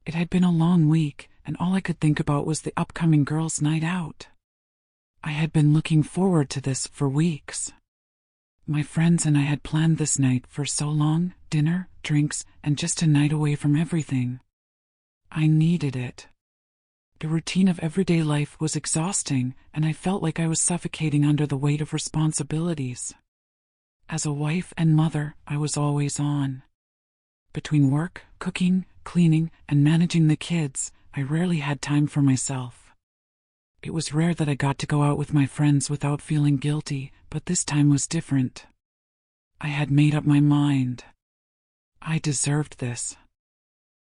It had been a long week, and all I could think about was the upcoming girls' night out. I had been looking forward to this for weeks. My friends and I had planned this night for so long: dinner, drinks, and just a night away from everything. I needed it. The routine of everyday life was exhausting, and I felt like I was suffocating under the weight of responsibilities. As a wife and mother, I was always on. Between work, cooking, cleaning, and managing the kids, I rarely had time for myself. It was rare that I got to go out with my friends without feeling guilty, but this time was different. I had made up my mind. I deserved this.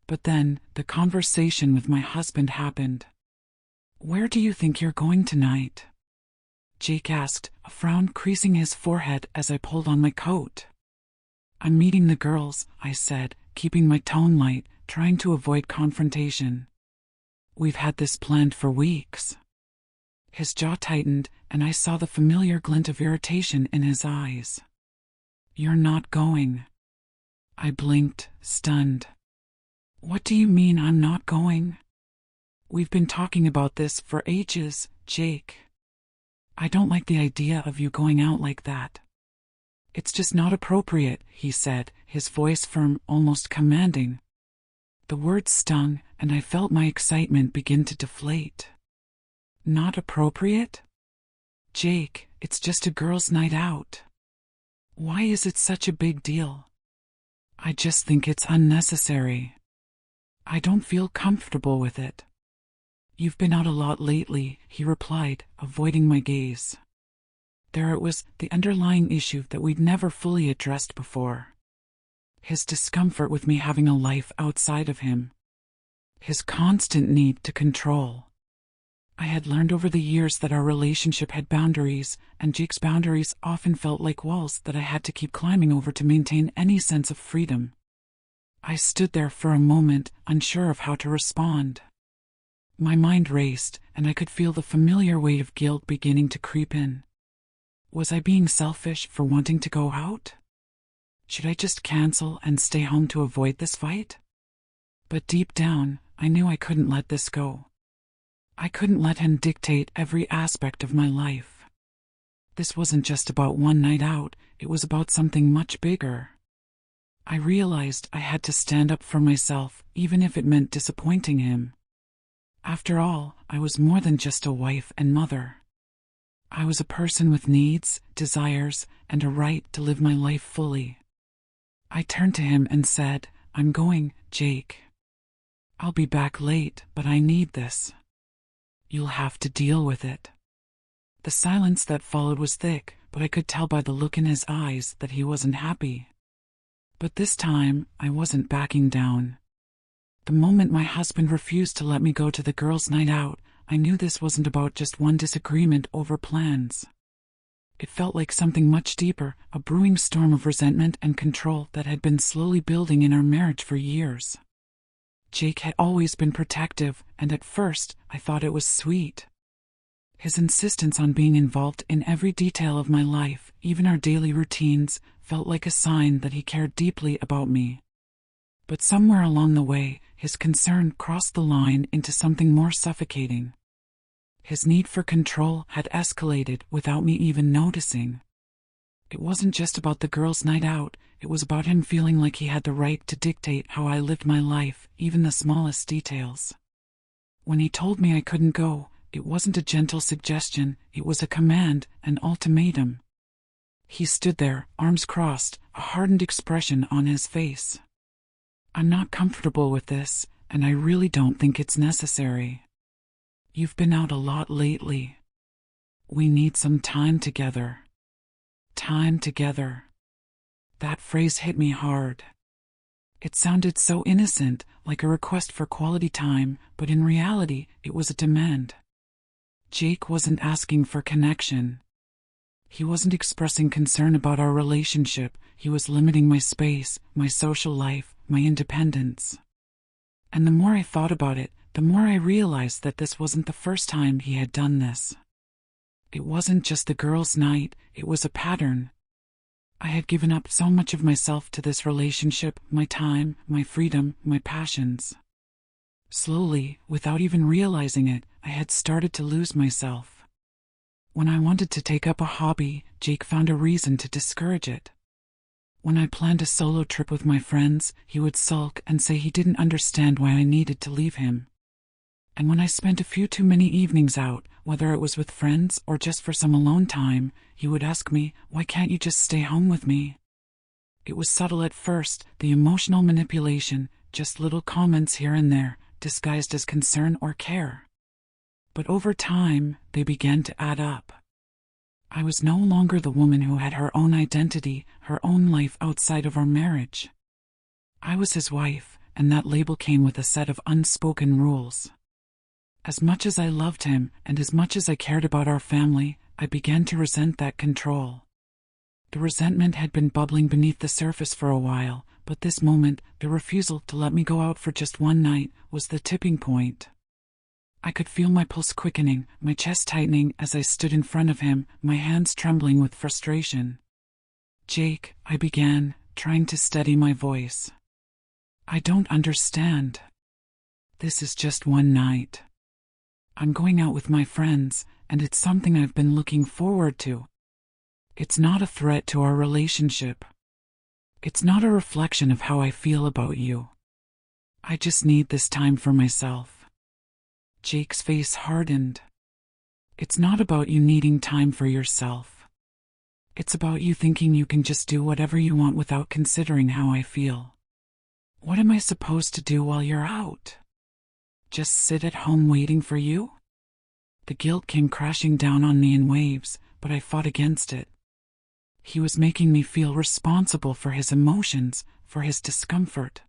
But then, the conversation with my husband happened. "Where do you think you're going tonight?" Jake asked, a frown creasing his forehead as I pulled on my coat. "I'm meeting the girls," I said, keeping my tone light, trying to avoid confrontation. "We've had this planned for weeks." His jaw tightened, and I saw the familiar glint of irritation in his eyes. "You're not going." I blinked, stunned. "What do you mean I'm not going?" "We've been talking about this for ages, Jake. I don't like the idea of you going out like that." "It's just not appropriate," he said, his voice firm, almost commanding. The words stung, and I felt my excitement begin to deflate. "Not appropriate? Jake, it's just a girls' night out. Why is it such a big deal?" "I just think it's unnecessary. I don't feel comfortable with it." "You've been out a lot lately," he replied, avoiding my gaze. There it was, the underlying issue that we'd never fully addressed before. His discomfort with me having a life outside of him. His constant need to control. I had learned over the years that our relationship had boundaries, and Jake's boundaries often felt like walls that I had to keep climbing over to maintain any sense of freedom. I stood there for a moment, unsure of how to respond. My mind raced, and I could feel the familiar weight of guilt beginning to creep in. Was I being selfish for wanting to go out? Should I just cancel and stay home to avoid this fight? But deep down, I knew I couldn't let this go. I couldn't let him dictate every aspect of my life. This wasn't just about one night out, it was about something much bigger. I realized I had to stand up for myself, even if it meant disappointing him. After all, I was more than just a wife and mother. I was a person with needs, desires, and a right to live my life fully. I turned to him and said, "I'm going, Jake. I'll be back late, but I need this. You'll have to deal with it." The silence that followed was thick, but I could tell by the look in his eyes that he wasn't happy. But this time, I wasn't backing down. The moment my husband refused to let me go to the girls' night out, I knew this wasn't about just one disagreement over plans. It felt like something much deeper, a brewing storm of resentment and control that had been slowly building in our marriage for years. Jake had always been protective, and at first, I thought it was sweet. His insistence on being involved in every detail of my life, even our daily routines, felt like a sign that he cared deeply about me. But somewhere along the way, his concern crossed the line into something more suffocating. His need for control had escalated without me even noticing. It wasn't just about the girls' night out, it was about him feeling like he had the right to dictate how I lived my life, even the smallest details. When he told me I couldn't go, it wasn't a gentle suggestion, it was a command, an ultimatum. He stood there, arms crossed, a hardened expression on his face. "I'm not comfortable with this, and I really don't think it's necessary. You've been out a lot lately. We need some time together." Time together. That phrase hit me hard. It sounded so innocent, like a request for quality time, but in reality, it was a demand. Jake wasn't asking for connection. He wasn't expressing concern about our relationship, he was limiting my space, my social life, my independence. And the more I thought about it, the more I realized that this wasn't the first time he had done this. It wasn't just the girls' night, it was a pattern. I had given up so much of myself to this relationship, my time, my freedom, my passions. Slowly, without even realizing it, I had started to lose myself. When I wanted to take up a hobby, Jake found a reason to discourage it. When I planned a solo trip with my friends, he would sulk and say he didn't understand why I needed to leave him. And when I spent a few too many evenings out, whether it was with friends or just for some alone time, he would ask me, "Why can't you just stay home with me?" It was subtle at first, the emotional manipulation, just little comments here and there, disguised as concern or care. But over time, they began to add up. I was no longer the woman who had her own identity, her own life outside of our marriage. I was his wife, and that label came with a set of unspoken rules. As much as I loved him, and as much as I cared about our family, I began to resent that control. The resentment had been bubbling beneath the surface for a while, but this moment, the refusal to let me go out for just one night, was the tipping point. I could feel my pulse quickening, my chest tightening as I stood in front of him, my hands trembling with frustration. "Jake," I began, trying to steady my voice. "I don't understand. This is just one night. I'm going out with my friends, and it's something I've been looking forward to. It's not a threat to our relationship. It's not a reflection of how I feel about you. I just need this time for myself." Jake's face hardened. "It's not about you needing time for yourself. It's about you thinking you can just do whatever you want without considering how I feel. What am I supposed to do while you're out? Just sit at home waiting for you?" The guilt came crashing down on me in waves, but I fought against it. He was making me feel responsible for his emotions, for his discomfort.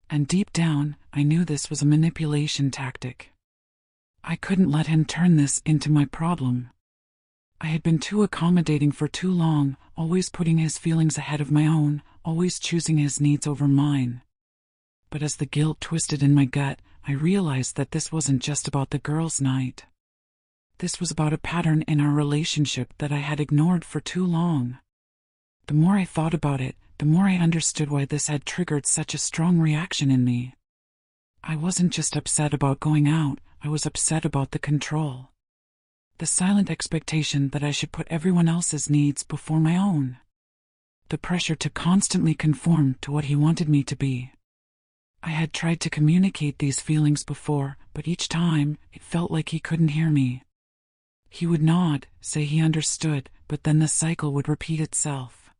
And deep down, I knew this was a manipulation tactic. I couldn't let him turn this into my problem. I had been too accommodating for too long, always putting his feelings ahead of my own, always choosing his needs over mine. But as the guilt twisted in my gut, I realized that this wasn't just about the girls' night. This was about a pattern in our relationship that I had ignored for too long. The more I thought about it, the more I understood why this had triggered such a strong reaction in me. I wasn't just upset about going out, I was upset about the control. The silent expectation that I should put everyone else's needs before my own. The pressure to constantly conform to what he wanted me to be. I had tried to communicate these feelings before, but each time, it felt like he couldn't hear me. He would nod, say he understood, but then the cycle would repeat itself.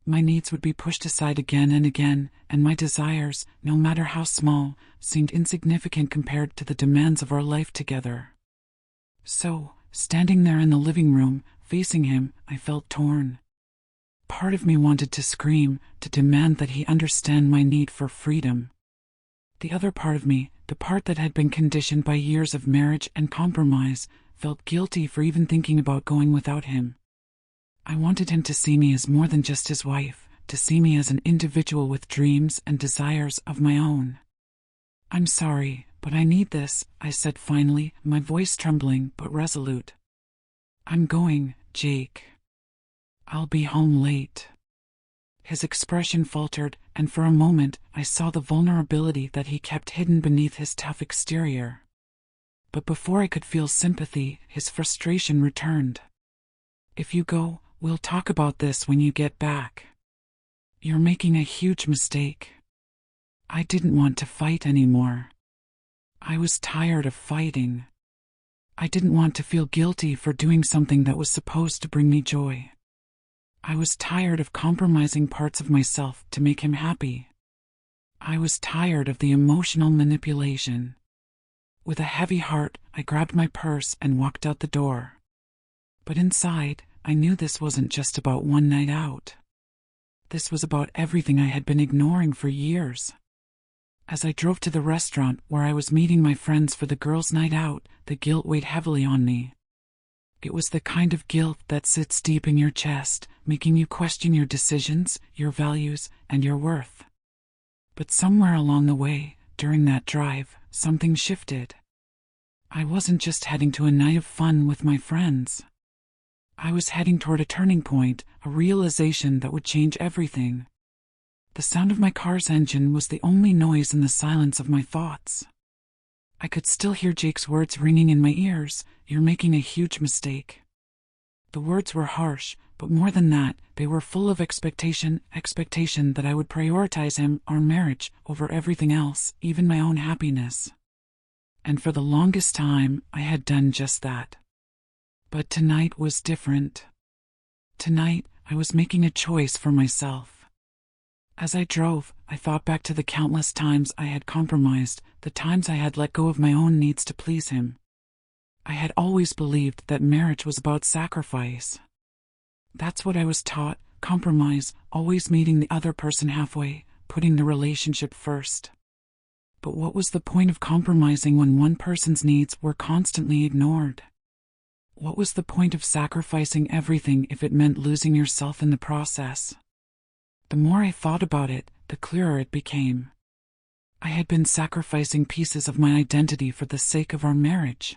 My needs would be pushed aside again and again, and my desires, no matter how small, seemed insignificant compared to the demands of our life together. So, standing there in the living room, facing him, I felt torn. Part of me wanted to scream, to demand that he understand my need for freedom. The other part of me, the part that had been conditioned by years of marriage and compromise, felt guilty for even thinking about going without him. I wanted him to see me as more than just his wife, to see me as an individual with dreams and desires of my own. "I'm sorry, but I need this," I said finally, my voice trembling but resolute. "I'm going, Jake. I'll be home late." His expression faltered, and for a moment I saw the vulnerability that he kept hidden beneath his tough exterior. But before I could feel sympathy, his frustration returned. "If you go, we'll talk about this when you get back. You're making a huge mistake." I didn't want to fight anymore. I was tired of fighting. I didn't want to feel guilty for doing something that was supposed to bring me joy. I was tired of compromising parts of myself to make him happy. I was tired of the emotional manipulation. With a heavy heart, I grabbed my purse and walked out the door. But inside, I knew this wasn't just about one night out. This was about everything I had been ignoring for years. As I drove to the restaurant where I was meeting my friends for the girls' night out, the guilt weighed heavily on me. It was the kind of guilt that sits deep in your chest, making you question your decisions, your values, and your worth. But somewhere along the way, during that drive, something shifted. I wasn't just heading to a night of fun with my friends. I was heading toward a turning point, a realization that would change everything. The sound of my car's engine was the only noise in the silence of my thoughts. I could still hear Jake's words ringing in my ears. "You're making a huge mistake." The words were harsh, but more than that, they were full of expectation that I would prioritize him, our marriage, over everything else, even my own happiness. And for the longest time, I had done just that. But tonight was different. Tonight, I was making a choice for myself. As I drove, I thought back to the countless times I had compromised, the times I had let go of my own needs to please him. I had always believed that marriage was about sacrifice. That's what I was taught: compromise, always meeting the other person halfway, putting the relationship first. But what was the point of compromising when one person's needs were constantly ignored? What was the point of sacrificing everything if it meant losing yourself in the process? The more I thought about it, the clearer it became. I had been sacrificing pieces of my identity for the sake of our marriage.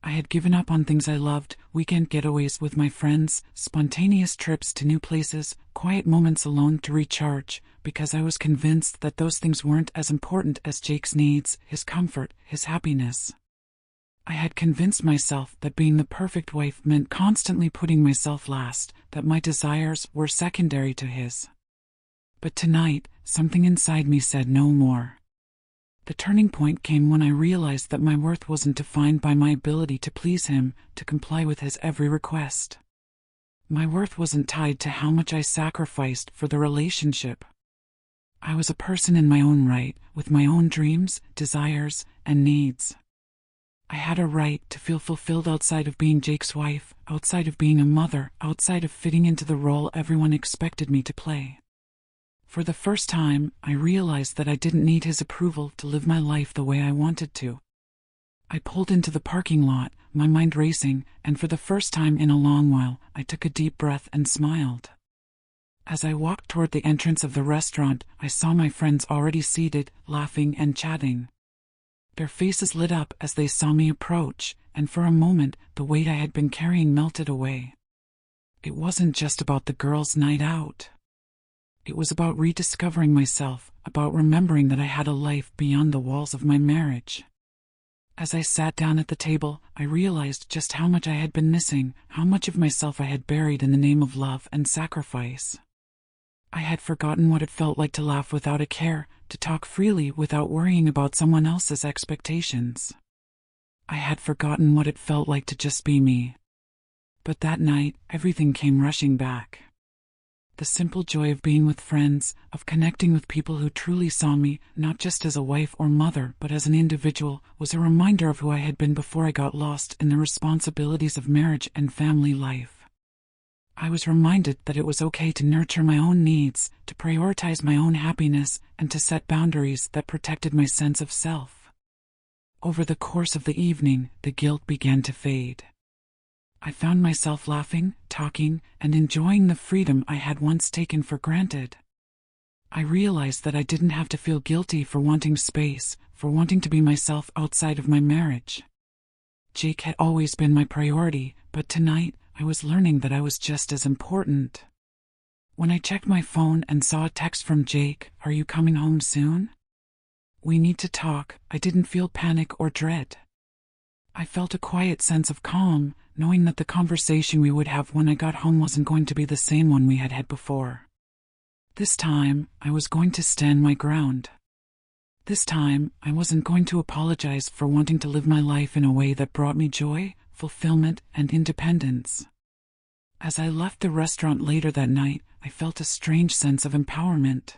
I had given up on things I loved: weekend getaways with my friends, spontaneous trips to new places, quiet moments alone to recharge, because I was convinced that those things weren't as important as Jake's needs, his comfort, his happiness. I had convinced myself that being the perfect wife meant constantly putting myself last, that my desires were secondary to his. But tonight, something inside me said no more. The turning point came when I realized that my worth wasn't defined by my ability to please him, to comply with his every request. My worth wasn't tied to how much I sacrificed for the relationship. I was a person in my own right, with my own dreams, desires, and needs. I had a right to feel fulfilled outside of being Jake's wife, outside of being a mother, outside of fitting into the role everyone expected me to play. For the first time, I realized that I didn't need his approval to live my life the way I wanted to. I pulled into the parking lot, my mind racing, and for the first time in a long while, I took a deep breath and smiled. As I walked toward the entrance of the restaurant, I saw my friends already seated, laughing and chatting. Their faces lit up as they saw me approach, and for a moment, the weight I had been carrying melted away. It wasn't just about the girls' night out. It was about rediscovering myself, about remembering that I had a life beyond the walls of my marriage. As I sat down at the table, I realized just how much I had been missing, how much of myself I had buried in the name of love and sacrifice. I had forgotten what it felt like to laugh without a care, to talk freely without worrying about someone else's expectations. I had forgotten what it felt like to just be me. But that night, everything came rushing back. The simple joy of being with friends, of connecting with people who truly saw me, not just as a wife or mother, but as an individual, was a reminder of who I had been before I got lost in the responsibilities of marriage and family life. I was reminded that it was okay to nurture my own needs, to prioritize my own happiness, and to set boundaries that protected my sense of self. Over the course of the evening, the guilt began to fade. I found myself laughing, talking, and enjoying the freedom I had once taken for granted. I realized that I didn't have to feel guilty for wanting space, for wanting to be myself outside of my marriage. Jake had always been my priority, but tonight, I was learning that I was just as important. When I checked my phone and saw a text from Jake, "Are you coming home soon? We need to talk," I didn't feel panic or dread. I felt a quiet sense of calm, knowing that the conversation we would have when I got home wasn't going to be the same one we had had before. This time, I was going to stand my ground. This time, I wasn't going to apologize for wanting to live my life in a way that brought me joy, fulfillment, and independence. As I left the restaurant later that night, I felt a strange sense of empowerment.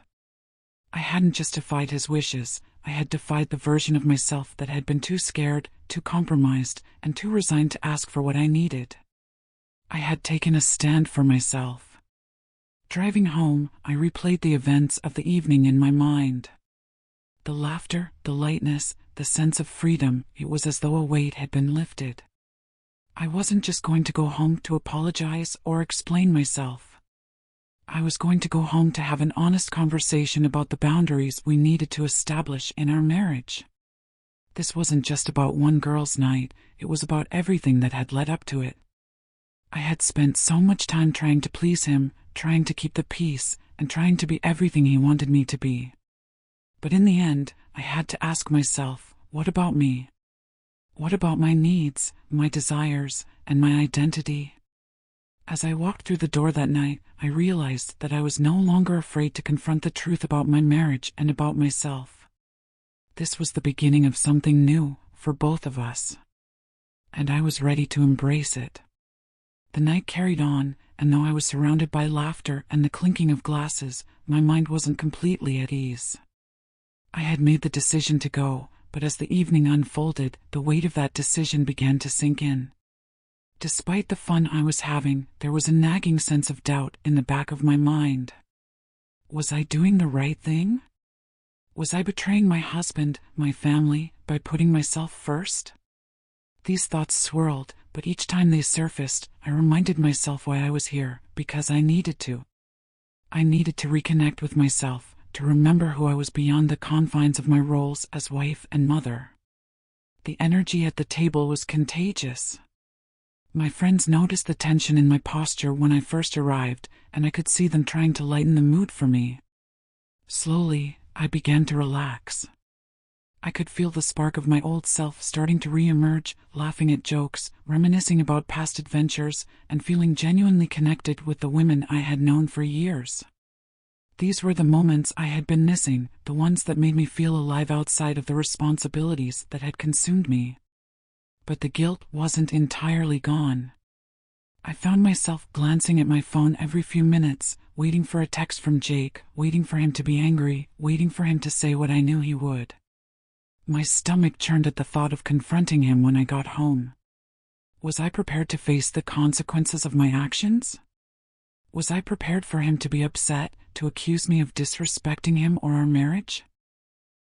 I hadn't just defied his wishes, I had defied the version of myself that had been too scared, too compromised, and too resigned to ask for what I needed. I had taken a stand for myself. Driving home, I replayed the events of the evening in my mind. The laughter, the lightness, the sense of freedom, it was as though a weight had been lifted. I wasn't just going to go home to apologize or explain myself. I was going to go home to have an honest conversation about the boundaries we needed to establish in our marriage. This wasn't just about one girl's night, it was about everything that had led up to it. I had spent so much time trying to please him, trying to keep the peace, and trying to be everything he wanted me to be. But in the end, I had to ask myself, What about me? What about my needs, my desires, and my identity? As I walked through the door that night, I realized that I was no longer afraid to confront the truth about my marriage and about myself. This was the beginning of something new for both of us, and I was ready to embrace it. The night carried on, and though I was surrounded by laughter and the clinking of glasses, my mind wasn't completely at ease. I had made the decision to go, but as the evening unfolded, the weight of that decision began to sink in. Despite the fun I was having, there was a nagging sense of doubt in the back of my mind. Was I doing the right thing? Was I betraying my husband, my family, by putting myself first? These thoughts swirled, but each time they surfaced, I reminded myself why I was here, because I needed to. I needed to reconnect with myself, to remember who I was beyond the confines of my roles as wife and mother. The energy at the table was contagious. My friends noticed the tension in my posture when I first arrived, and I could see them trying to lighten the mood for me. Slowly, I began to relax. I could feel the spark of my old self starting to re-emerge, laughing at jokes, reminiscing about past adventures, and feeling genuinely connected with the women I had known for years. These were the moments I had been missing, the ones that made me feel alive outside of the responsibilities that had consumed me. But the guilt wasn't entirely gone. I found myself glancing at my phone every few minutes, waiting for a text from Jake, waiting for him to be angry, waiting for him to say what I knew he would. My stomach churned at the thought of confronting him when I got home. Was I prepared to face the consequences of my actions? Was I prepared for him to be upset, to accuse me of disrespecting him or our marriage?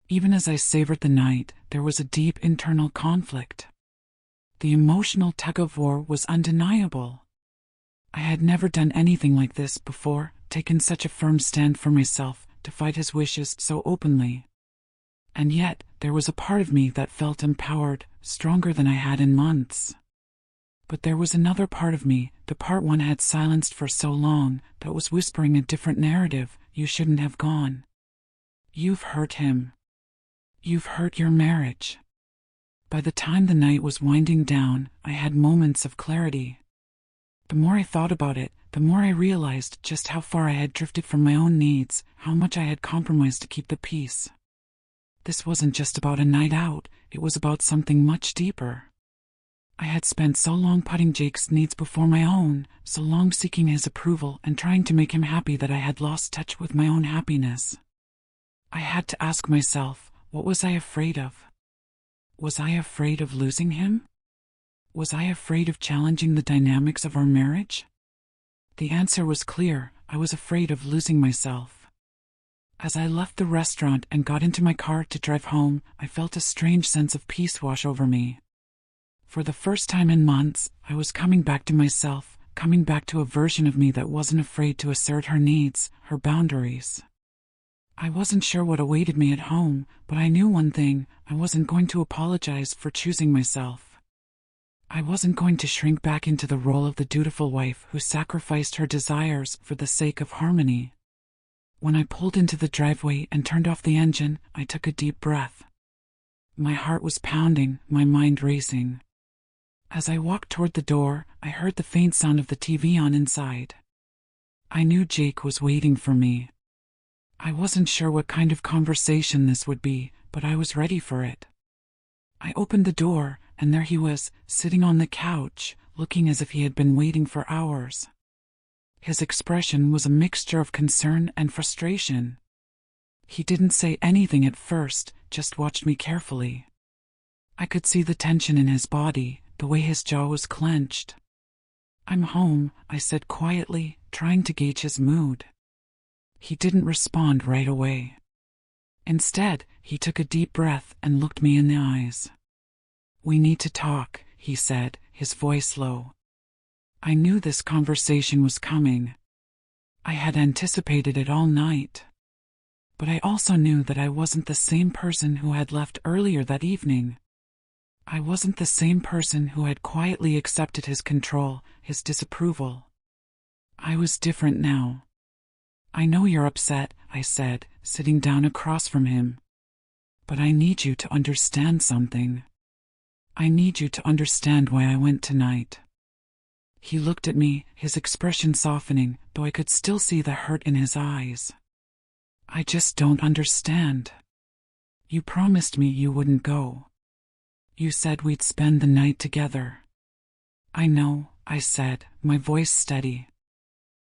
Even as I savored the night, there was a deep internal conflict. The emotional tug-of-war was undeniable. I had never done anything like this before, taken such a firm stand for myself, to fight his wishes so openly. And yet, there was a part of me that felt empowered, stronger than I had in months. But there was another part of me, the part one had silenced for so long, that was whispering a different narrative. You shouldn't have gone. You've hurt him. You've hurt your marriage. By the time the night was winding down, I had moments of clarity. The more I thought about it, the more I realized just how far I had drifted from my own needs, how much I had compromised to keep the peace. This wasn't just about a night out, it was about something much deeper. I had spent so long putting Jake's needs before my own, so long seeking his approval and trying to make him happy that I had lost touch with my own happiness. I had to ask myself, what was I afraid of? Was I afraid of losing him? Was I afraid of challenging the dynamics of our marriage? The answer was clear. I was afraid of losing myself. As I left the restaurant and got into my car to drive home, I felt a strange sense of peace wash over me. For the first time in months, I was coming back to myself, coming back to a version of me that wasn't afraid to assert her needs, her boundaries. I wasn't sure what awaited me at home, but I knew one thing: I wasn't going to apologize for choosing myself. I wasn't going to shrink back into the role of the dutiful wife who sacrificed her desires for the sake of harmony. When I pulled into the driveway and turned off the engine, I took a deep breath. My heart was pounding, my mind racing. As I walked toward the door, I heard the faint sound of the TV on inside. I knew Jake was waiting for me. I wasn't sure what kind of conversation this would be, but I was ready for it. I opened the door, and there he was, sitting on the couch, looking as if he had been waiting for hours. His expression was a mixture of concern and frustration. He didn't say anything at first, just watched me carefully. I could see the tension in his body, the way his jaw was clenched. "I'm home," I said quietly, trying to gauge his mood. He didn't respond right away. Instead, he took a deep breath and looked me in the eyes. "We need to talk," he said, his voice low. I knew this conversation was coming. I had anticipated it all night. But I also knew that I wasn't the same person who had left earlier that evening. I wasn't the same person who had quietly accepted his control, his disapproval. I was different now. "I know you're upset," I said, sitting down across from him. But I need you to understand something. I need you to understand why I went tonight. He looked at me, his expression softening, though I could still see the hurt in his eyes. I just don't understand. You promised me you wouldn't go. You said we'd spend the night together. I know, I said, my voice steady.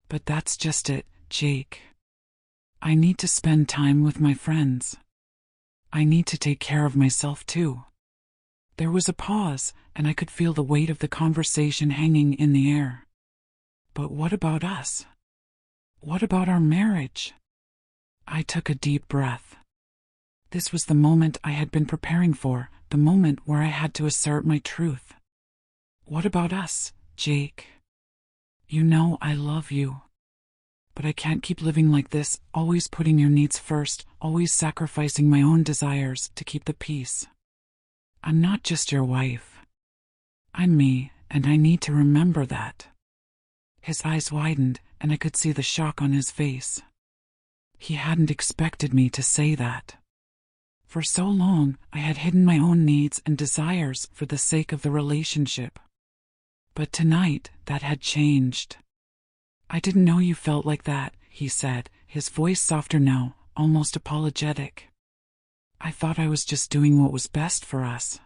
But that's just it, Jake. I need to spend time with my friends. I need to take care of myself too. There was a pause, and I could feel the weight of the conversation hanging in the air. But what about us? What about our marriage? I took a deep breath. This was the moment I had been preparing for, the moment where I had to assert my truth. What about us, Jake? You know I love you. But I can't keep living like this, always putting your needs first, always sacrificing my own desires to keep the peace. I'm not just your wife. I'm me, and I need to remember that. His eyes widened, and I could see the shock on his face. He hadn't expected me to say that. For so long, I had hidden my own needs and desires for the sake of the relationship. But tonight, that had changed. I didn't know you felt like that, he said, his voice softer now, almost apologetic. I thought I was just doing what was best for us.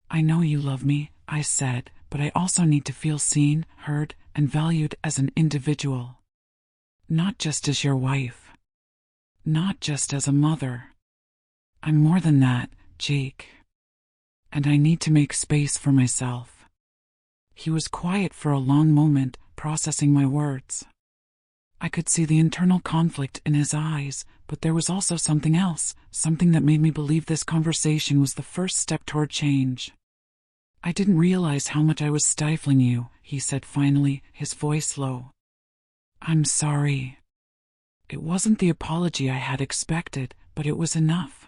I know you love me, I said, but I also need to feel seen, heard, and valued as an individual. Not just as your wife. Not just as a mother. I'm more than that, Jake. And I need to make space for myself. He was quiet for a long moment, processing my words. I could see the internal conflict in his eyes, but there was also something else, something that made me believe this conversation was the first step toward change. I didn't realize how much I was stifling you, he said finally, his voice low. I'm sorry. It wasn't the apology I had expected, but it was enough.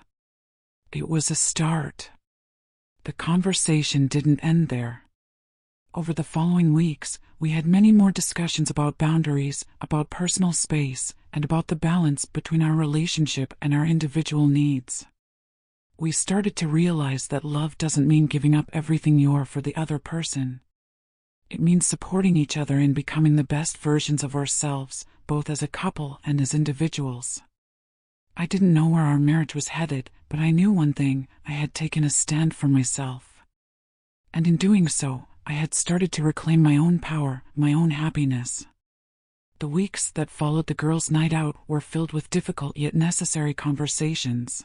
It was a start. The conversation didn't end there. Over the following weeks, we had many more discussions about boundaries, about personal space, and about the balance between our relationship and our individual needs. We started to realize that love doesn't mean giving up everything you are for the other person. It means supporting each other in becoming the best versions of ourselves, both as a couple and as individuals. I didn't know where our marriage was headed, but I knew one thing: I had taken a stand for myself. And in doing so, I had started to reclaim my own power, my own happiness. The weeks that followed the girls' night out were filled with difficult yet necessary conversations.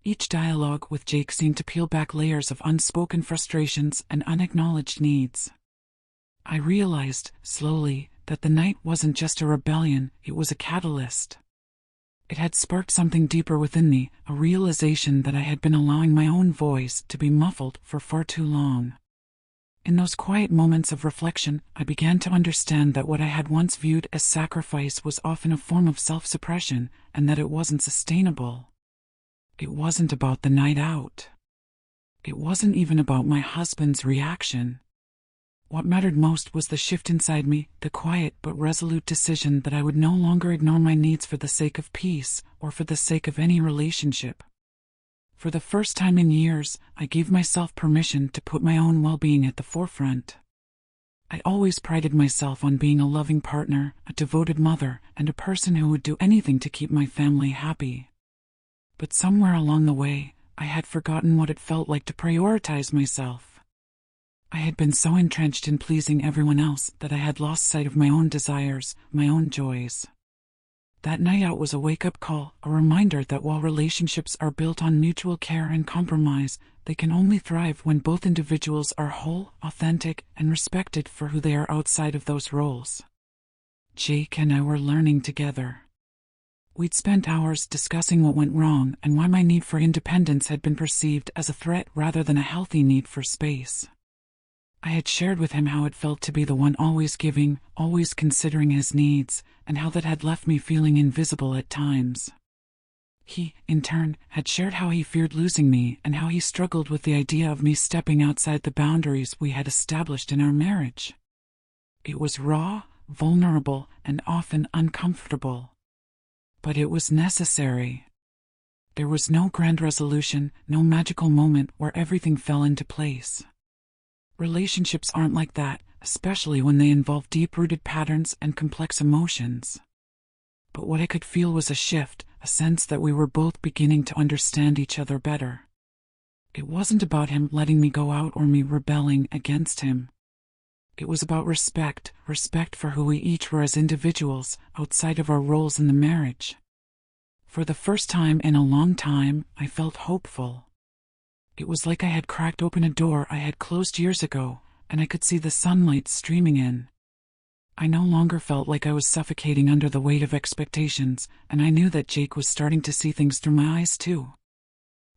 Each dialogue with Jake seemed to peel back layers of unspoken frustrations and unacknowledged needs. I realized, slowly, that the night wasn't just a rebellion, it was a catalyst. It had sparked something deeper within me, a realization that I had been allowing my own voice to be muffled for far too long. In those quiet moments of reflection, I began to understand that what I had once viewed as sacrifice was often a form of self-suppression, and that it wasn't sustainable. It wasn't about the night out. It wasn't even about my husband's reaction. What mattered most was the shift inside me, the quiet but resolute decision that I would no longer ignore my needs for the sake of peace, or for the sake of any relationship. For the first time in years, I gave myself permission to put my own well-being at the forefront. I always prided myself on being a loving partner, a devoted mother, and a person who would do anything to keep my family happy. But somewhere along the way, I had forgotten what it felt like to prioritize myself. I had been so entrenched in pleasing everyone else that I had lost sight of my own desires, my own joys. That night out was a wake-up call, a reminder that while relationships are built on mutual care and compromise, they can only thrive when both individuals are whole, authentic, and respected for who they are outside of those roles. Jake and I were learning together. We'd spent hours discussing what went wrong and why my need for independence had been perceived as a threat rather than a healthy need for space. I had shared with him how it felt to be the one always giving, always considering his needs, and how that had left me feeling invisible at times. He, in turn, had shared how he feared losing me and how he struggled with the idea of me stepping outside the boundaries we had established in our marriage. It was raw, vulnerable, and often uncomfortable. But it was necessary. There was no grand resolution, no magical moment where everything fell into place. Relationships aren't like that, especially when they involve deep-rooted patterns and complex emotions. But what I could feel was a shift, a sense that we were both beginning to understand each other better. It wasn't about him letting me go out or me rebelling against him. It was about respect for who we each were as individuals, outside of our roles in the marriage. For the first time in a long time, I felt hopeful. It was like I had cracked open a door I had closed years ago, and I could see the sunlight streaming in. I no longer felt like I was suffocating under the weight of expectations, and I knew that Jake was starting to see things through my eyes too.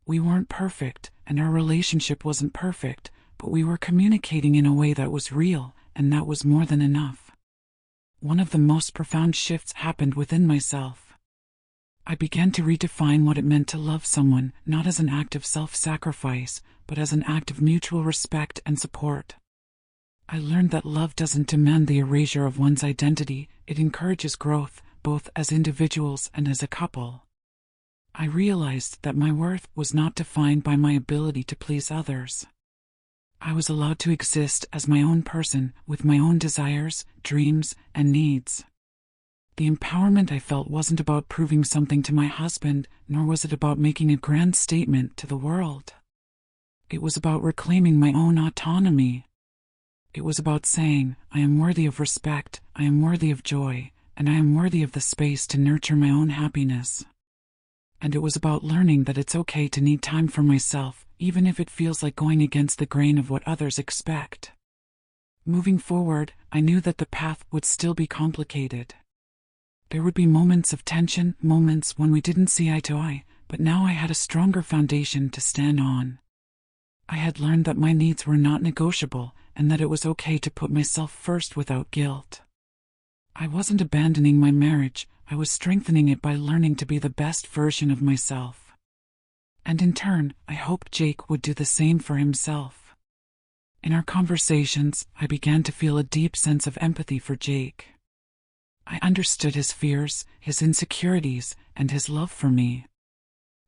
We weren't perfect, and our relationship wasn't perfect, but we were communicating in a way that was real, and that was more than enough. One of the most profound shifts happened within myself. I began to redefine what it meant to love someone, not as an act of self-sacrifice, but as an act of mutual respect and support. I learned that love doesn't demand the erasure of one's identity, it encourages growth, both as individuals and as a couple. I realized that my worth was not defined by my ability to please others. I was allowed to exist as my own person, with my own desires, dreams, and needs. The empowerment I felt wasn't about proving something to my husband, nor was it about making a grand statement to the world. It was about reclaiming my own autonomy. It was about saying, I am worthy of respect, I am worthy of joy, and I am worthy of the space to nurture my own happiness. And it was about learning that it's okay to need time for myself, even if it feels like going against the grain of what others expect. Moving forward, I knew that the path would still be complicated. There would be moments of tension, moments when we didn't see eye to eye, but now I had a stronger foundation to stand on. I had learned that my needs were not negotiable, and that it was okay to put myself first without guilt. I wasn't abandoning my marriage, I was strengthening it by learning to be the best version of myself. And in turn, I hoped Jake would do the same for himself. In our conversations, I began to feel a deep sense of empathy for Jake. I understood his fears, his insecurities, and his love for me.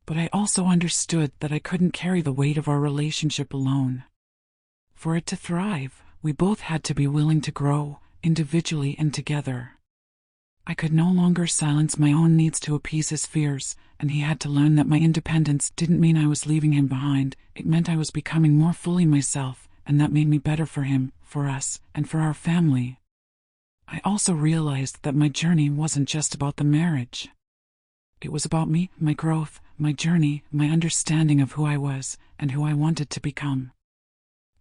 But I also understood that I couldn't carry the weight of our relationship alone. For it to thrive, we both had to be willing to grow, individually and together. I could no longer silence my own needs to appease his fears, and he had to learn that my independence didn't mean I was leaving him behind, it meant I was becoming more fully myself, and that made me better for him, for us, and for our family. I also realized that my journey wasn't just about the marriage. It was about me, my growth, my journey, my understanding of who I was, and who I wanted to become.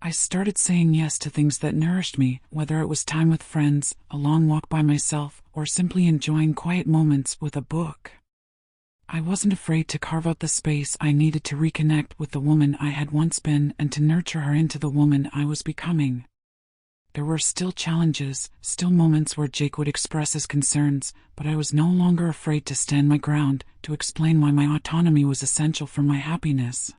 I started saying yes to things that nourished me, whether it was time with friends, a long walk by myself, or simply enjoying quiet moments with a book. I wasn't afraid to carve out the space I needed to reconnect with the woman I had once been and to nurture her into the woman I was becoming. There were still challenges, still moments where Jake would express his concerns, but I was no longer afraid to stand my ground, to explain why my autonomy was essential for my happiness.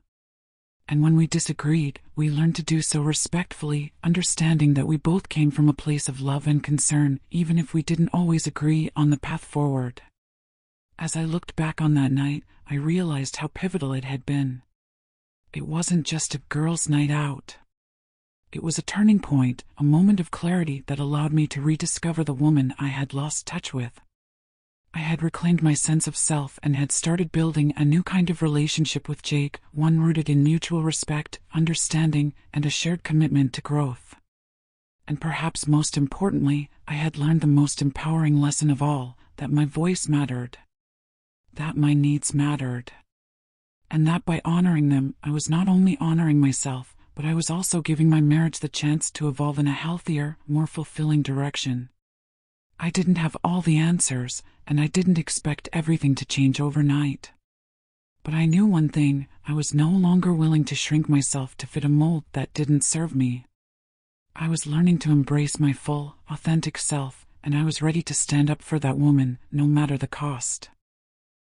And when we disagreed, we learned to do so respectfully, understanding that we both came from a place of love and concern, even if we didn't always agree on the path forward. As I looked back on that night, I realized how pivotal it had been. It wasn't just a girls' night out. It was a turning point, a moment of clarity that allowed me to rediscover the woman I had lost touch with. I had reclaimed my sense of self and had started building a new kind of relationship with Jake, one rooted in mutual respect, understanding, and a shared commitment to growth. And perhaps most importantly, I had learned the most empowering lesson of all, that my voice mattered. That my needs mattered. And that by honoring them, I was not only honoring myself, but I was also giving my marriage the chance to evolve in a healthier, more fulfilling direction. I didn't have all the answers, and I didn't expect everything to change overnight. But I knew one thing, I was no longer willing to shrink myself to fit a mold that didn't serve me. I was learning to embrace my full, authentic self, and I was ready to stand up for that woman, no matter the cost.